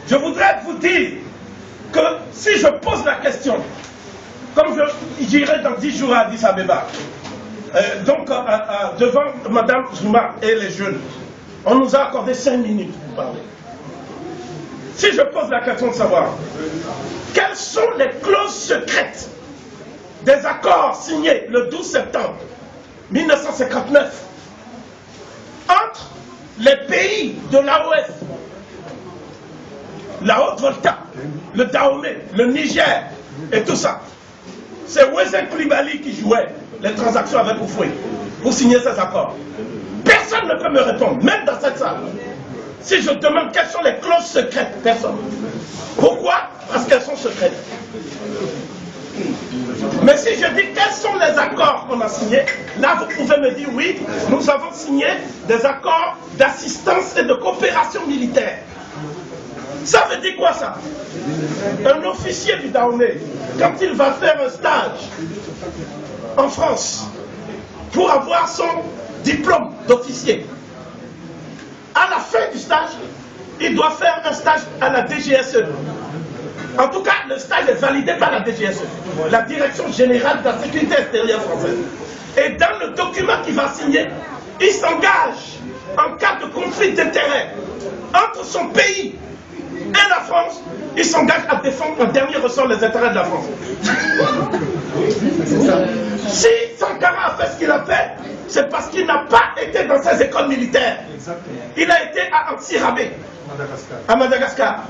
Je voudrais vous dire que si je pose la question, comme j'irai dans 10 jours à Addis Abeba, devant Mme Zuma et les jeunes, on nous a accordé 5 minutes pour parler. Si je pose la question de savoir quelles sont les clauses secrètes des accords signés le 12 septembre 1959 entre les pays de l'AOF, la Haute-Volta, le Dahomey, le Niger et tout ça. C'est Wesen Koulibaly qui jouait les transactions avec Oufoué pour signer ces accords. Personne ne peut me répondre, même dans cette salle. Si je demande quelles sont les clauses secrètes, personne. Pourquoi? Parce qu'elles sont secrètes. Mais si je dis quels sont les accords qu'on a signés, là vous pouvez me dire oui, nous avons signé des accords d'assistance et de coopération militaire. Ça veut dire quoi ça? Un officier du Dahomey, quand il va faire un stage en France pour avoir son diplôme d'officier, à la fin du stage, il doit faire un stage à la DGSE. En tout cas, le stage est validé par la DGSE, la Direction Générale de la Sécurité Extérieure française. Et dans le document qu'il va signer, il s'engage en cas de conflit d'intérêts entre son pays et la France, il s'engage à défendre en dernier ressort les intérêts de la France. Si Sankara a fait ce qu'il a fait, c'est parce qu'il n'a pas été dans ses écoles militaires. Il a été à Antsirabé, à Madagascar.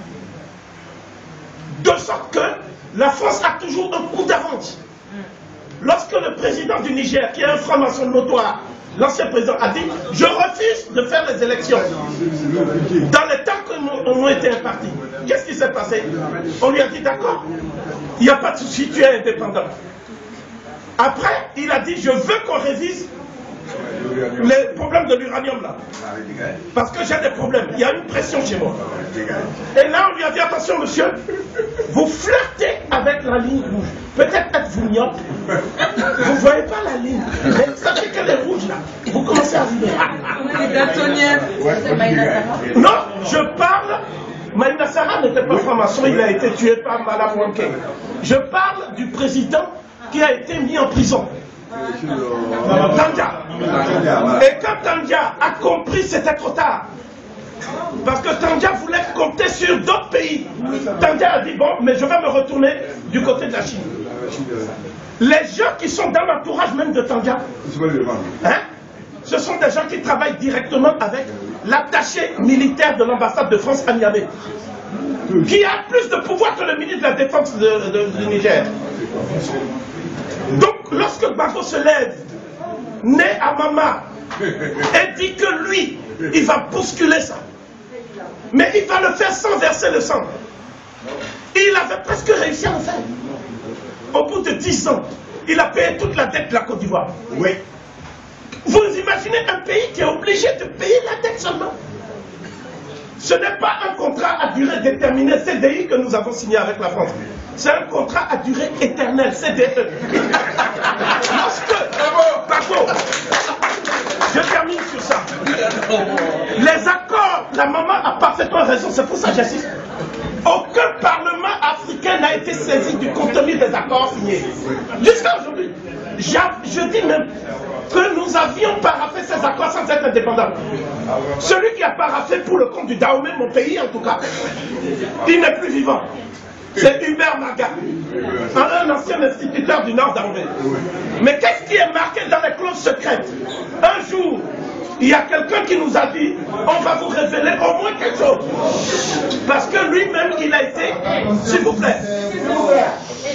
De sorte que la France a toujours un coup d'avance. Lorsque le président du Niger, qui est un franc-maçon notoire, l'ancien président a dit « Je refuse de faire les élections » dans les temps que nous ont été impartis. Qu'est-ce qui s'est passé? On lui a dit « D'accord, il n'y a pas de souci, tu es indépendant ». Après, il a dit « Je veux qu'on révise les problèmes de l'uranium là. Parce que j'ai des problèmes, il y a une pression chez moi. » Et là, on lui a dit « Attention monsieur, vous flirtez avec la ligne rouge. Peut-être êtes-vous myope. Vous ne voyez pas la ligne. Mais sachez qu'elle est rouge là. Vous commencez à vivre. » Non, je parle. Maïna Sarr n'était pas franc-maçon, il a été tué par Madame Wanké. Je parle du président qui a été mis en prison. Tandja. Et quand Tandja a compris, c'était trop tard. Parce que Tandja voulait compter sur d'autres pays. Tandja a dit, bon, mais je vais me retourner du côté de la Chine. Les gens qui sont dans l'entourage même de Tandja, hein, ce sont des gens qui travaillent directement avec l'attaché militaire de l'ambassade de France à Niamey, qui a plus de pouvoir que le ministre de la Défense du Niger. Donc, lorsque Gbagbo se lève, né à Mama, et dit que lui, il va bousculer ça, mais il va le faire sans verser le sang. Il avait presque réussi à le faire. Au bout de 10 ans, il a payé toute la dette de la Côte d'Ivoire. Oui. Vous imaginez un pays qui est obligé de payer la dette seulement? Ce n'est pas un contrat à durée déterminée, CDI, que nous avons signé avec la France. C'est un contrat à durée éternelle, CDE. Lorsque, Gbagbo, je termine sur ça. Les accords, la maman a parfaitement raison, c'est pour ça que j'insiste. Aucun parlement africain n'a été saisi du contenu des accords signés. Jusqu'à aujourd'hui. Je dis même que nous avions paraphé ces accords sans être indépendants. Celui qui a paraphé pour le compte du Dahomey, mon pays en tout cas, il n'est plus vivant. C'est Hubert Maga, un ancien instituteur du Nord Dahomey. Mais qu'est-ce qui est marqué dans les clauses secrètes? Un jour, il y a quelqu'un qui nous a dit, on va vous révéler au moins quelque chose. Parce que lui-même, il a été, s'il vous plaît.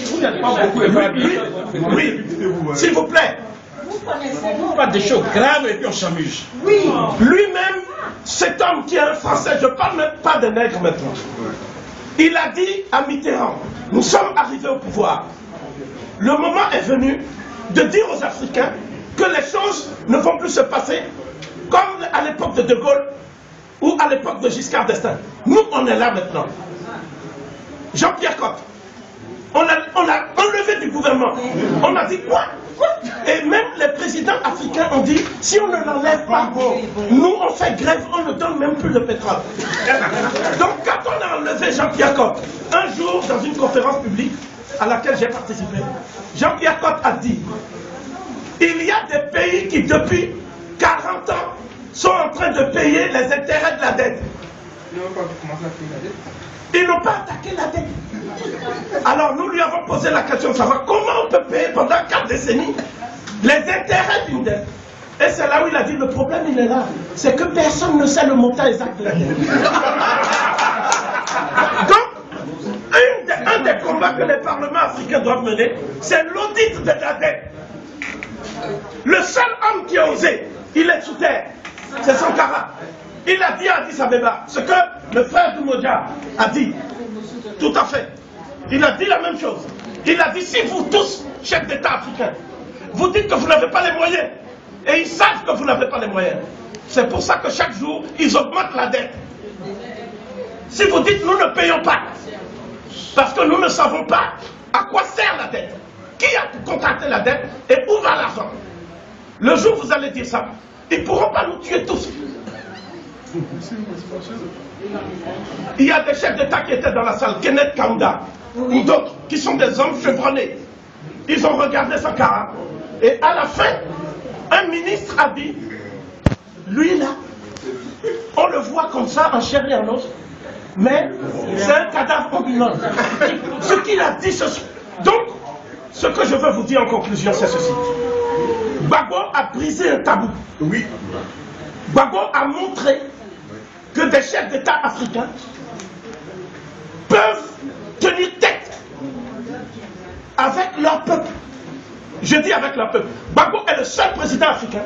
Vous n'êtes pas beaucoup évalué. Oui, s'il vous plaît. On parle des choses graves et puis on s'amuse. Oui. Lui-même, cet homme qui est un Français, je ne parle même pas de nègres maintenant. Il a dit à Mitterrand, nous sommes arrivés au pouvoir. Le moment est venu de dire aux Africains que les choses ne vont plus se passer comme à l'époque de De Gaulle ou à l'époque de Giscard d'Estaing. Nous, on est là maintenant. Jean-Pierre Cotte, on l'a enlevé du gouvernement. On a dit quoi? Et même les présidents africains ont dit, si on ne l'enlève pas, nous on fait grève, on ne donne même plus le pétrole. Donc quand on a enlevé enlevé Jean-Pierre Cotte. Un jour, dans une conférence publique à laquelle j'ai participé, Jean-Pierre Cotte a dit: il y a des pays qui, depuis 40 ans, sont en train de payer les intérêts de la dette. Ils n'ont pas attaqué la dette. Alors nous lui avons posé la question de savoir comment on peut payer pendant 4 décennies les intérêts d'une dette. Et c'est là où il a dit: le problème il est là, c'est que personne ne sait le montant exact de la dette. Donc, un des combats que les parlements africains doivent mener, c'est l'audit de la dette. Le seul homme qui a osé, il est sous terre, c'est Sankara. Il a dit à Addis Abeba ce que le frère Doumbouya a dit. Tout à fait. Il a dit la même chose. Il a dit: si vous tous, chefs d'État africains, vous dites que vous n'avez pas les moyens, et ils savent que vous n'avez pas les moyens, c'est pour ça que chaque jour, ils augmentent la dette. Si vous dites: nous ne payons pas, parce que nous ne savons pas à quoi sert la dette, qui a contracté la dette et où va l'argent, le jour où vous allez dire ça, ils ne pourront pas nous tuer tous. Il y a des chefs d'État qui étaient dans la salle, Kenneth Kaunda, ou d'autres, qui sont des hommes chevronnés. Ils ont regardé Sankara, et à la fin, un ministre a dit: lui là, on le voit comme ça, en chair et en os, mais c'est un cadavre ambulant. Ce qu'il a dit, donc, ce que je veux vous dire en conclusion, c'est ceci. Gbagbo a brisé un tabou. Oui. Gbagbo a montré que des chefs d'État africains peuvent tenir tête avec leur peuple. Je dis avec leur peuple. Gbagbo est le seul président africain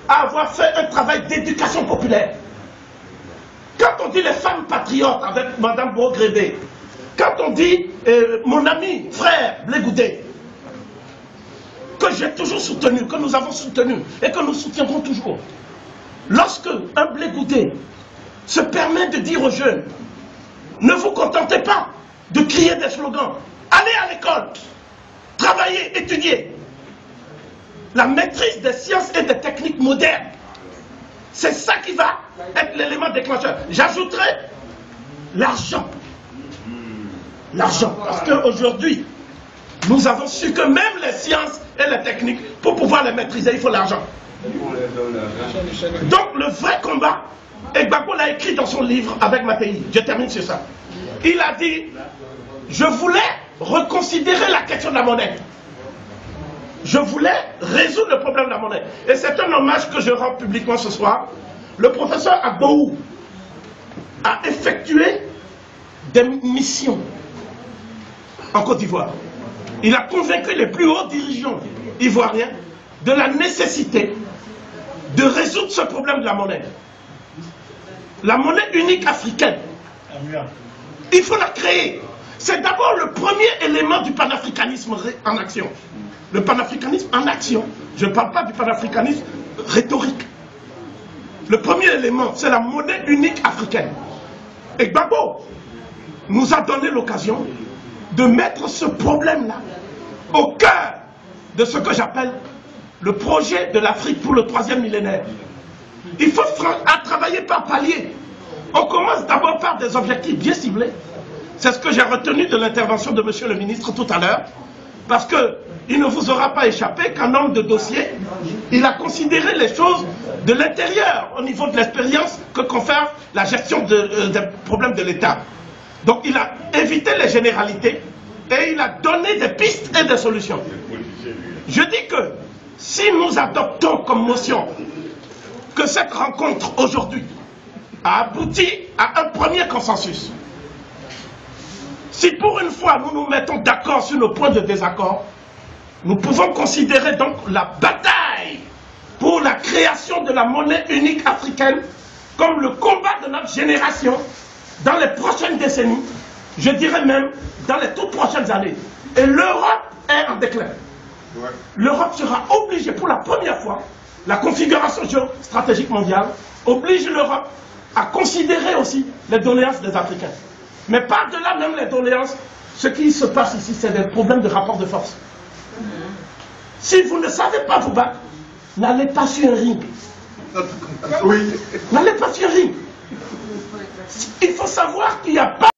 à avoir fait un travail d'éducation populaire. Quand on dit les femmes patriotes avec Mme Bogrébé, quand on dit mon ami, frère Blé Goudé, que j'ai toujours soutenu, que nous avons soutenu et que nous soutiendrons toujours. Lorsque un Blé Goudé se permet de dire aux jeunes: ne vous contentez pas de crier des slogans, allez à l'école, travaillez, étudiez. La maîtrise des sciences et des techniques modernes, c'est ça qui va être l'élément déclencheur. J'ajouterai l'argent. L'argent, parce qu'aujourd'hui, nous avons su que même les sciences et les techniques, pour pouvoir les maîtriser, il faut l'argent. Donc le vrai combat, et Gbagbo l'a écrit dans son livre avec Mattei, je termine sur ça. Il a dit: je voulais reconsidérer la question de la monnaie. Je voulais résoudre le problème de la monnaie. Et c'est un hommage que je rends publiquement ce soir. Le professeur Agbohou a effectué des missions en Côte d'Ivoire. Il a convaincu les plus hauts dirigeants ivoiriens de la nécessité de résoudre ce problème de la monnaie. La monnaie unique africaine, il faut la créer. C'est d'abord le premier élément du panafricanisme en action. Le panafricanisme en action. Je ne parle pas du panafricanisme rhétorique. Le premier élément, c'est la monnaie unique africaine. Et Gbagbo nous a donné l'occasion de mettre ce problème-là au cœur de ce que j'appelle le projet de l'Afrique pour le 3e millénaire. Il faut travailler par palier. On commence d'abord par des objectifs bien ciblés. C'est ce que j'ai retenu de l'intervention de monsieur le ministre tout à l'heure, parce qu'il ne vous aura pas échappé qu'un homme de dossier, il a considéré les choses de l'intérieur, au niveau de l'expérience que confère la gestion des problèmes de l'État. Donc il a évité les généralités et il a donné des pistes et des solutions. Je dis que si nous adoptons comme motion que cette rencontre aujourd'hui a abouti à un premier consensus, si pour une fois nous nous mettons d'accord sur nos points de désaccord, nous pouvons considérer donc la bataille pour la création de la monnaie unique africaine comme le combat de notre génération dans les prochaines décennies, je dirais même dans les toutes prochaines années. Et l'Europe est en déclin. L'Europe sera obligée pour la première fois, la configuration géostratégique mondiale oblige l'Europe à considérer aussi les doléances des Africains. Mais par-delà même les doléances, ce qui se passe ici, c'est des problèmes de rapport de force. Si vous ne savez pas vous battre, n'allez pas sur un ring. Oui. N'allez pas sur un ring. Il faut savoir qu'il n'y a pas